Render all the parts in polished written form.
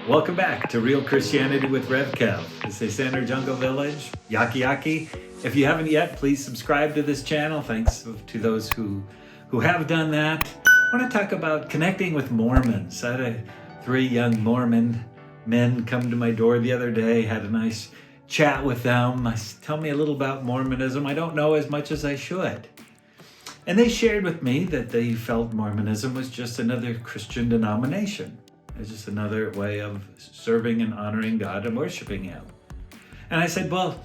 Welcome back to Real Christianity with Rev Kev. This is Center Jungle Village, Yaki Yaki. If you haven't yet, please subscribe to this channel. Thanks to those who have done that. I want to talk about connecting with Mormons. I had 3 young Mormon men come to my door the other day, had a nice chat with them. Tell me a little about Mormonism. I don't know as much as I should. And they shared with me that they felt Mormonism was just another Christian denomination. It's just another way of serving and honoring God and worshiping Him. And I said, well,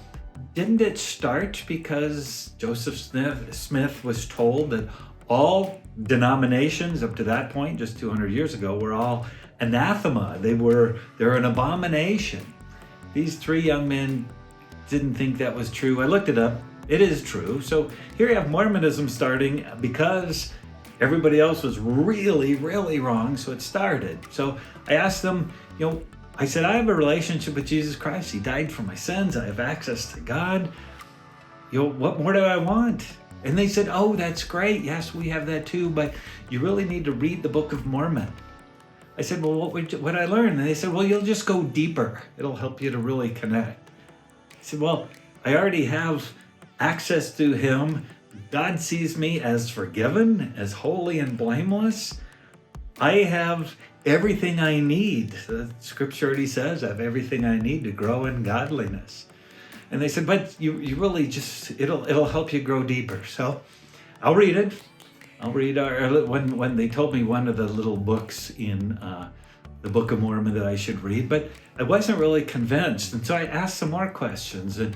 didn't it start because Joseph Smith was told that all denominations up to that point, just 200 years ago, were all anathema. They're an abomination. These 3 young men didn't think that was true. I looked it up. It is true. So here you have Mormonism starting because everybody else was really, really wrong, so it started. So I asked them, I said, I have a relationship with Jesus Christ. He died for my sins. I have access to God. What more do I want? And they said, oh, that's great. Yes, we have that too, but you really need to read the Book of Mormon. I said, well, what I learned? And they said, well, you'll just go deeper. It'll help you to really connect. I said, well, I already have access to Him. God sees me as forgiven, as holy and blameless. I have everything I need. The scripture already says I have everything I need to grow in godliness. And they said, but you really it'll help you grow deeper. So I'll read it. I'll read when they told me one of the little books in the Book of Mormon that I should read, but I wasn't really convinced. And so I asked some more questions, and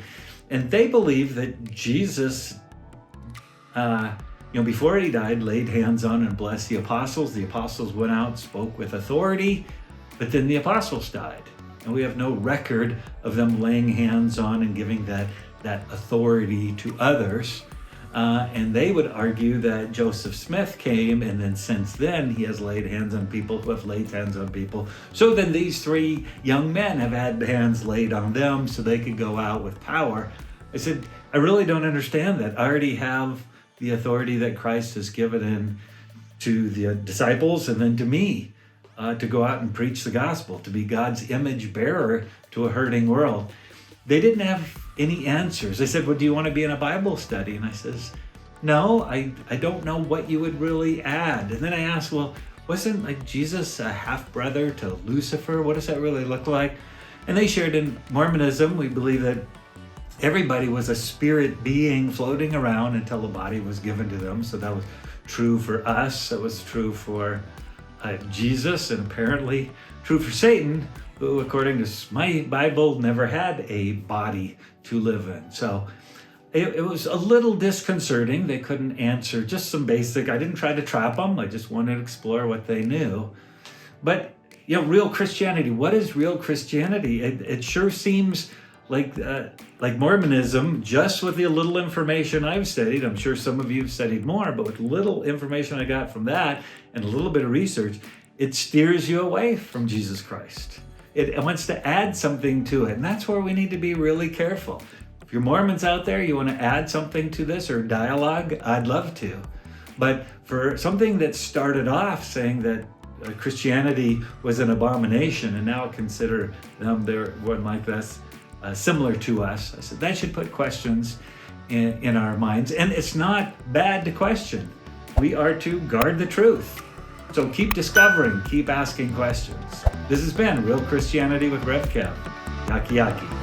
they believe that Jesus, before He died, laid hands on and blessed the apostles. The apostles went out, spoke with authority, but then the apostles died. And we have no record of them laying hands on and giving that authority to others. And they would argue that Joseph Smith came, and then since then he has laid hands on people who have laid hands on people. So then these 3 young men have had hands laid on them so they could go out with power. I said, I really don't understand that. I already have the authority that Christ has given to the disciples and then to me to go out and preach the gospel, to be God's image bearer to a hurting world. They didn't have any answers. They said, well, do you want to be in a Bible study? And I says, no, I don't know what you would really add. And then I asked, well, wasn't Jesus a half-brother to Lucifer? What does that really look like? And they shared in Mormonism, we believe that everybody was a spirit being floating around until a body was given to them. So that was true for us. That was true for Jesus, and apparently true for Satan, who, according to my Bible, never had a body to live in. So it was a little disconcerting. They couldn't answer just some basic. I didn't try to trap them. I just wanted to explore what they knew. But real Christianity. What is real Christianity? It sure seems like Mormonism, just with the little information I've studied. I'm sure some of you have studied more, but with little information I got from that and a little bit of research, it steers you away from Jesus Christ. It wants to add something to it, and that's where we need to be really careful. If you're Mormons out there, you want to add something to this or dialogue, I'd love to. But for something that started off saying that Christianity was an abomination and now consider them, they're one like this, similar to us, I said that should put questions in our minds. And it's not bad to question. We are to guard the truth. So keep discovering, keep asking questions. This has been Real Christianity with Rev Kev. Yaki Yaki.